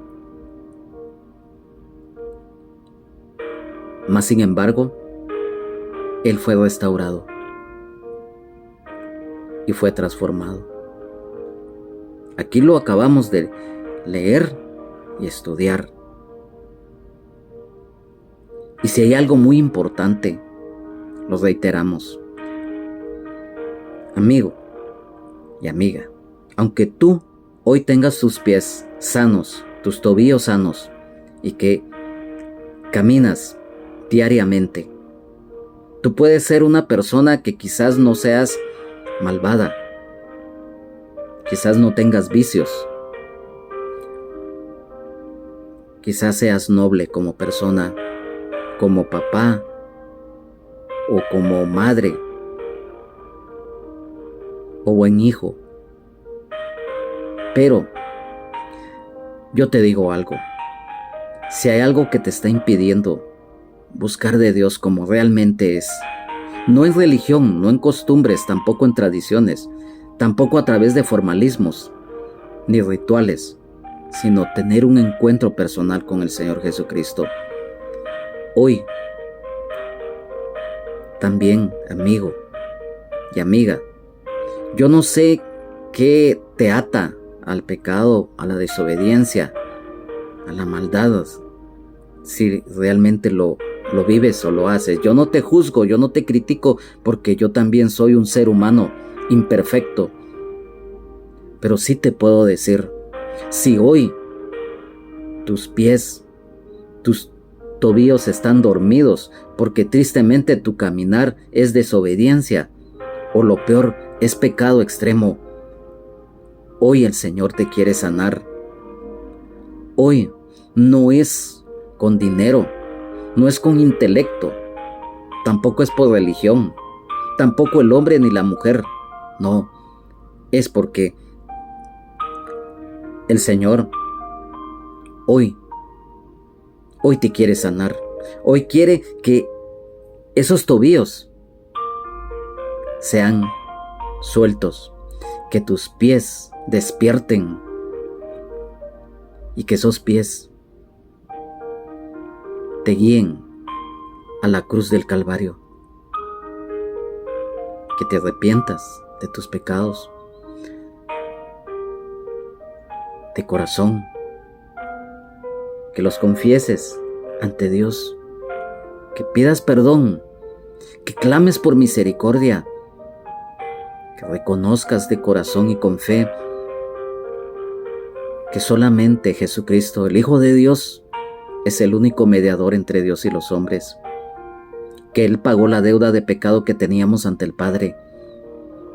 Mas sin embargo, él fue restaurado y fue transformado. Aquí lo acabamos de leer y estudiar. Y si hay algo muy importante, lo reiteramos. Amigo y amiga, aunque tú hoy tengas tus pies sanos, tus tobillos sanos, y que caminas diariamente, tú puedes ser una persona que quizás no seas malvada, quizás no tengas vicios, quizás seas noble como persona, como papá o como madre o buen hijo. Pero yo te digo algo: si hay algo que te está impidiendo buscar de Dios como realmente es, no en religión, no en costumbres, tampoco en tradiciones, tampoco a través de formalismos ni rituales, sino tener un encuentro personal con el Señor Jesucristo. Hoy, también, amigo y amiga, yo no sé qué te ata al pecado, a la desobediencia, a la maldad, si realmente lo vives o lo haces. Yo no te juzgo, yo no te critico, porque yo también soy un ser humano imperfecto. Pero sí te puedo decir, si hoy tus pies, tus tobillos están dormidos, porque tristemente tu caminar es desobediencia, o lo peor, es pecado extremo, hoy el Señor te quiere sanar. Hoy no es con dinero, no es con intelecto, tampoco es por religión, tampoco el hombre ni la mujer, no, es porque el Señor hoy te quiere sanar. Hoy quiere que esos tobillos sean sueltos, que tus pies despierten y que esos pies te guíen a la cruz del Calvario. que te arrepientas de tus pecados de corazón, que los confieses ante Dios, que pidas perdón, que clames por misericordia, que reconozcas de corazón y con fe que solamente Jesucristo, el Hijo de Dios, es el único mediador entre Dios y los hombres, que Él pagó la deuda de pecado que teníamos ante el Padre,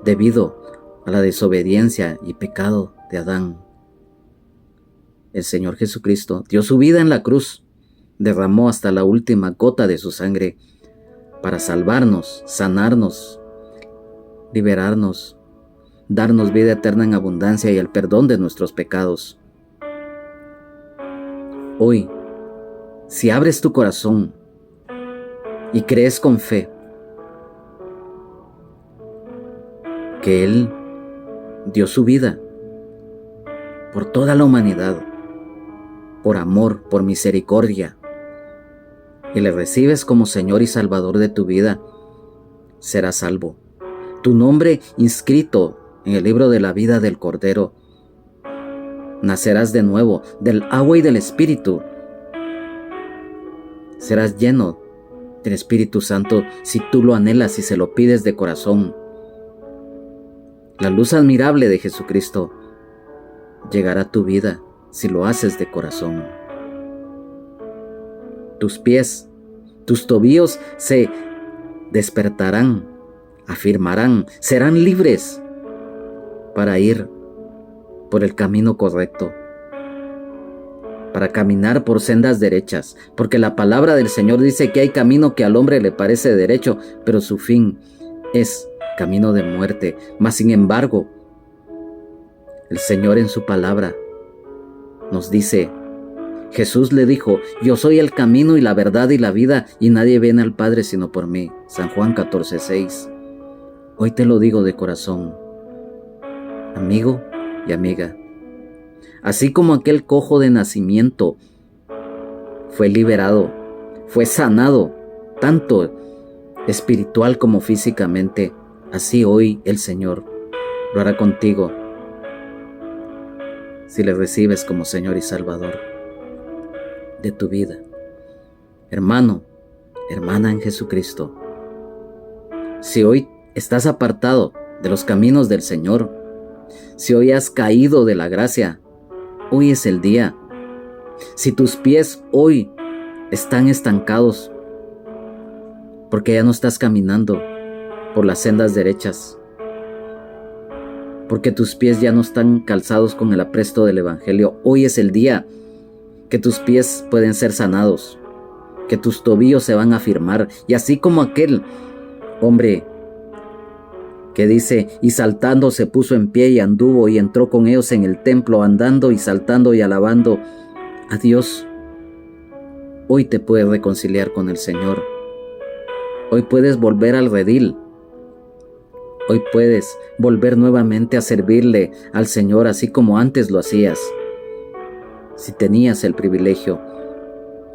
debido a la desobediencia y pecado de Adán. El Señor Jesucristo dio su vida en la cruz, derramó hasta la última gota de su sangre para salvarnos, sanarnos, liberarnos, darnos vida eterna en abundancia y el perdón de nuestros pecados. Hoy, si abres tu corazón y crees con fe que Él dio su vida por toda la humanidad, por amor, por misericordia, y le recibes como Señor y Salvador de tu vida, serás salvo. Tu nombre inscrito en el libro de la vida del Cordero. Nacerás de nuevo del agua y del Espíritu. Serás lleno del Espíritu Santo si tú lo anhelas y se lo pides de corazón. La luz admirable de Jesucristo llegará a tu vida si lo haces de corazón. Tus pies, tus tobillos se despertarán, afirmarán, serán libres para ir por el camino correcto, para caminar por sendas derechas, porque la palabra del Señor dice que hay camino que al hombre le parece derecho, pero su fin es camino de muerte. Mas sin embargo, el Señor en su palabra nos dice, Jesús le dijo, yo soy el camino y la verdad y la vida, y nadie viene al Padre sino por mí. San Juan 14:6. Hoy te lo digo de corazón, amigo y amiga. Así como aquel cojo de nacimiento fue liberado, fue sanado, tanto espiritual como físicamente, así hoy el Señor lo hará contigo, si le recibes como Señor y Salvador de tu vida. Hermano, hermana en Jesucristo, si hoy estás apartado de los caminos del Señor, si hoy has caído de la gracia, hoy es el día. Si tus pies hoy están estancados, porque ya no estás caminando por las sendas derechas, porque tus pies ya no están calzados con el apresto del Evangelio, hoy es el día que tus pies pueden ser sanados, que tus tobillos se van a firmar, y así como aquel hombre que dice, y saltando se puso en pie y anduvo y entró con ellos en el templo, andando y saltando y alabando a Dios. Hoy te puedes reconciliar con el Señor. Hoy puedes volver al redil. Hoy puedes volver nuevamente a servirle al Señor así como antes lo hacías. Si tenías el privilegio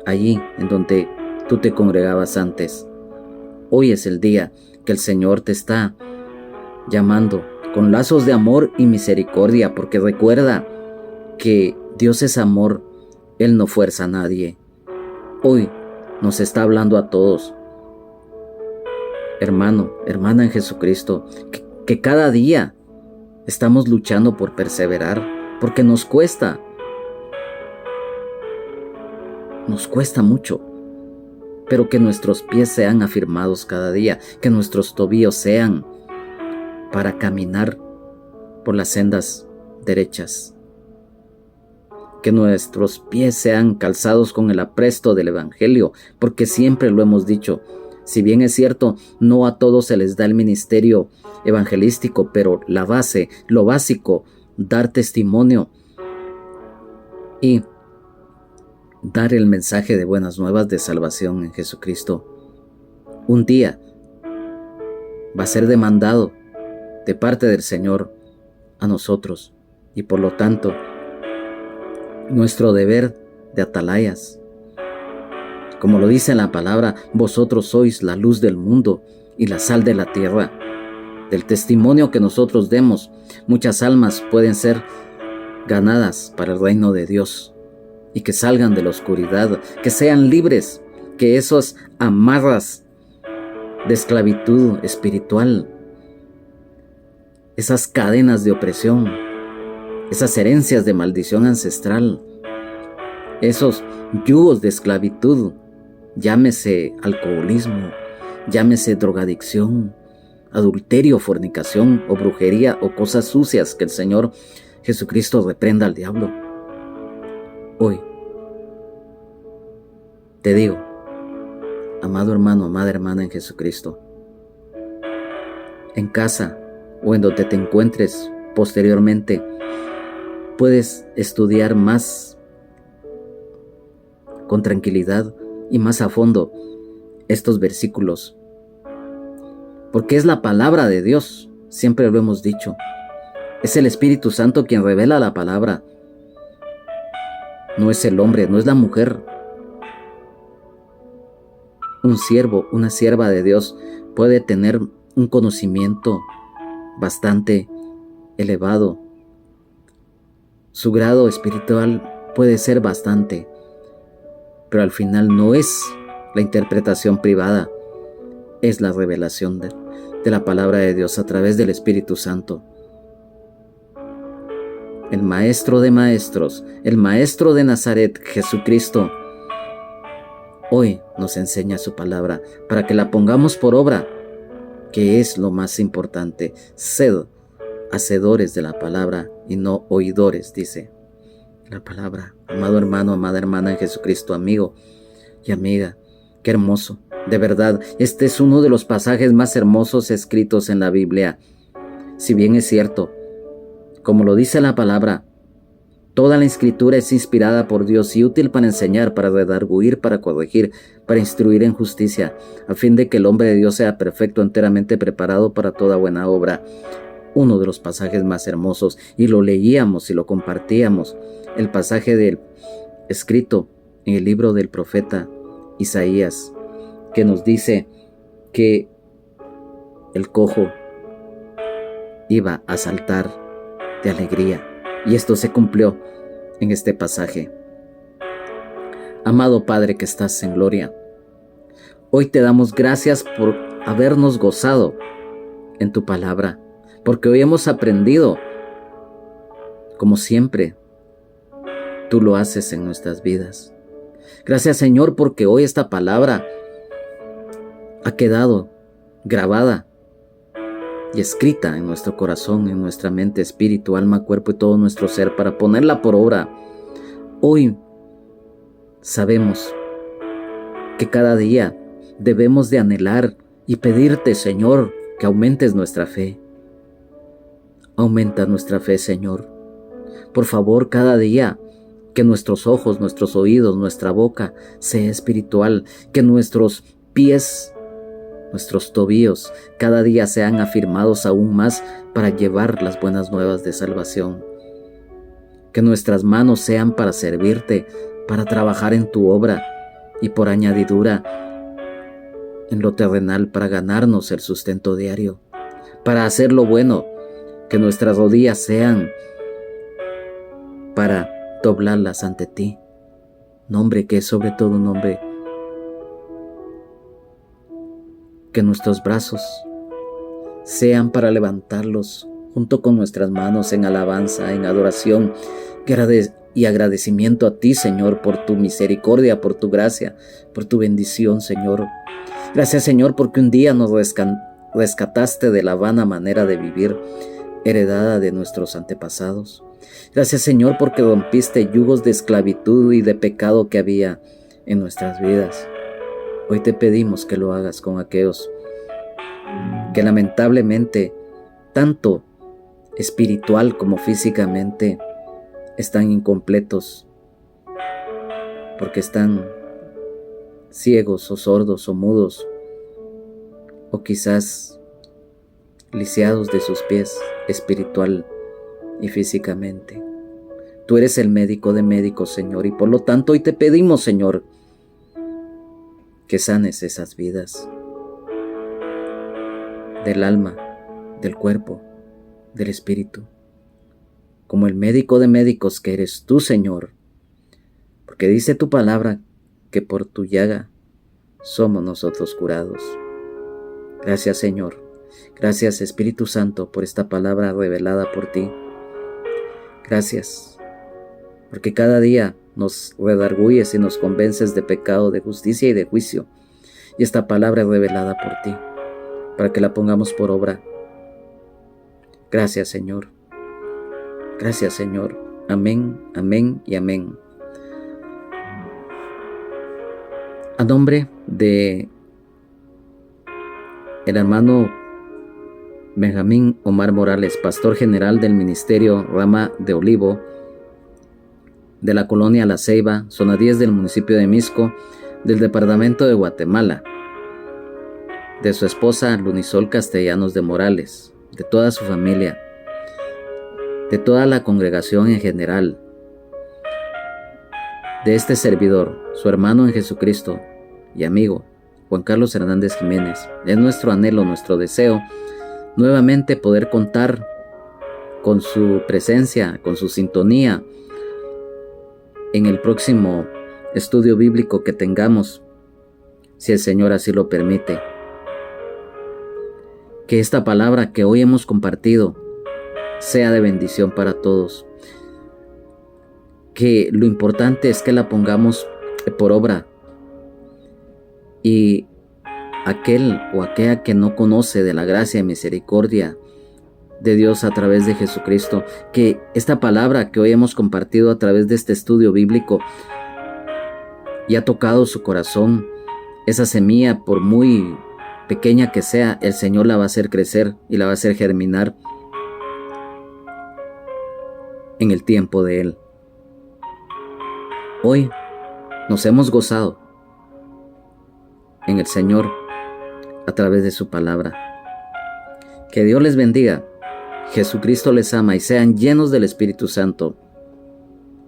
allí en donde tú te congregabas antes. Hoy es el día que el Señor te está llamando con lazos de amor y misericordia, porque recuerda que Dios es amor, Él no fuerza a nadie. Hoy nos está hablando a todos. Hermano, hermana en Jesucristo, que cada día estamos luchando por perseverar, porque nos cuesta mucho, pero que nuestros pies sean afirmados cada día, que nuestros tobillos sean para caminar por las sendas derechas, que nuestros pies sean calzados con el apresto del Evangelio, porque siempre lo hemos dicho, si bien es cierto, no a todos se les da el ministerio evangelístico, pero la base, lo básico, dar testimonio y dar el mensaje de buenas nuevas de salvación en Jesucristo, un día va a ser demandado de parte del Señor a nosotros, y por lo tanto nuestro deber de atalayas, como lo dice la palabra, vosotros sois la luz del mundo y la sal de la tierra. del testimonio que nosotros demos, muchas almas pueden ser ganadas para el reino de Dios y que salgan de la oscuridad, que sean libres, que esas amarras de esclavitud espiritual, esas cadenas de opresión, esas herencias de maldición ancestral, esos yugos de esclavitud, llámese alcoholismo, llámese drogadicción, adulterio, fornicación o brujería o cosas sucias, que el Señor Jesucristo reprenda al diablo. Hoy te digo, amado hermano, amada hermana en Jesucristo, en casa o en donde te encuentres posteriormente, puedes estudiar más con tranquilidad y más a fondo estos versículos, porque es la palabra de Dios, siempre lo hemos dicho. Es el Espíritu Santo quien revela la palabra, no es el hombre, no es la mujer. Un siervo, una sierva de Dios puede tener un conocimiento bastante elevado. Su grado espiritual puede ser bastante, pero al final no es la interpretación privada, es la revelación de la palabra de Dios a través del Espíritu Santo. El Maestro de Maestros, el Maestro de Nazaret, Jesucristo, hoy nos enseña su palabra para que la pongamos por obra, que es lo más importante. Sed hacedores de la palabra y no oidores, dice la palabra. Amado hermano, amada hermana en Jesucristo, amigo y amiga, qué hermoso. De verdad, este es uno de los pasajes más hermosos escritos en la Biblia. Si bien es cierto, como lo dice la palabra, toda la escritura es inspirada por Dios y útil para enseñar, para redarguir, para corregir, para instruir en justicia, a fin de que el hombre de Dios sea perfecto, enteramente preparado para toda buena obra. Uno de los pasajes más hermosos, y lo leíamos y lo compartíamos, el pasaje escrito en el libro del profeta Isaías, que nos dice que el cojo iba a saltar de alegría, y esto se cumplió en este pasaje. Amado Padre que estás en gloria, hoy te damos gracias por habernos gozado en tu palabra, porque hoy hemos aprendido, como siempre, tú lo haces en nuestras vidas. Gracias, Señor, porque hoy esta palabra ha quedado grabada y escrita en nuestro corazón, en nuestra mente, espíritu, alma, cuerpo y todo nuestro ser, para ponerla por obra. Hoy sabemos que cada día debemos de anhelar y pedirte, Señor, que aumentes nuestra fe. Aumenta nuestra fe, Señor. Por favor, cada día, que nuestros ojos, nuestros oídos, nuestra boca sea espiritual, que nuestros pies, nuestros tobillos cada día sean afirmados aún más para llevar las buenas nuevas de salvación. Que nuestras manos sean para servirte, para trabajar en tu obra y por añadidura en lo terrenal para ganarnos el sustento diario, para hacer lo bueno. Que nuestras rodillas sean para doblarlas ante ti, nombre que es sobre todo nombre. Que nuestros brazos sean para levantarlos junto con nuestras manos en alabanza, en adoración y agradecimiento a ti, Señor, por tu misericordia, por tu gracia, por tu bendición, Señor. Gracias, Señor, porque un día nos rescataste de la vana manera de vivir heredada de nuestros antepasados. Gracias, Señor, porque rompiste yugos de esclavitud y de pecado que había en nuestras vidas. Hoy te pedimos que lo hagas con aquellos que lamentablemente, tanto espiritual como físicamente, están incompletos, porque están ciegos o sordos o mudos, o quizás lisiados de sus pies espiritual y físicamente. Tú eres el médico de médicos, Señor, y por lo tanto hoy te pedimos, Señor, que sanes esas vidas del alma, del cuerpo, del espíritu, como el médico de médicos que eres tú, Señor, porque dice tu palabra que por tu llaga somos nosotros curados. Gracias, Señor. Gracias, Espíritu Santo, por esta palabra revelada por ti. Gracias, porque cada día nos redarguyes y nos convences de pecado, de justicia y de juicio. Y esta palabra es revelada por ti, para que la pongamos por obra. Gracias, Señor. Gracias, Señor. Amén, amén y amén. A nombre de el hermano Benjamín Omar Morales, pastor general del Ministerio Rama de Olivo, de la colonia La Ceiba, zona 10 del municipio de Mixco, del departamento de Guatemala, de su esposa Lunisol Castellanos de Morales, de toda su familia, de toda la congregación en general, de este servidor, su hermano en Jesucristo y amigo, Juan Carlos Hernández Jiménez. Es nuestro anhelo, nuestro deseo, nuevamente poder contar con su presencia, con su sintonía en el próximo estudio bíblico que tengamos, si el Señor así lo permite. Que esta palabra que hoy hemos compartido sea de bendición para todos. Que lo importante es que la pongamos por obra. Y aquel o aquella que no conoce de la gracia y misericordia de Dios a través de Jesucristo, que esta palabra que hoy hemos compartido a través de este estudio bíblico y ha tocado su corazón, esa semilla, por muy pequeña que sea, el Señor la va a hacer crecer y la va a hacer germinar en el tiempo de Él. Hoy nos hemos gozado en el Señor a través de su palabra. Que Dios les bendiga, Jesucristo les ama y sean llenos del Espíritu Santo.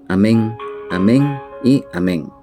Amén, amén y amén.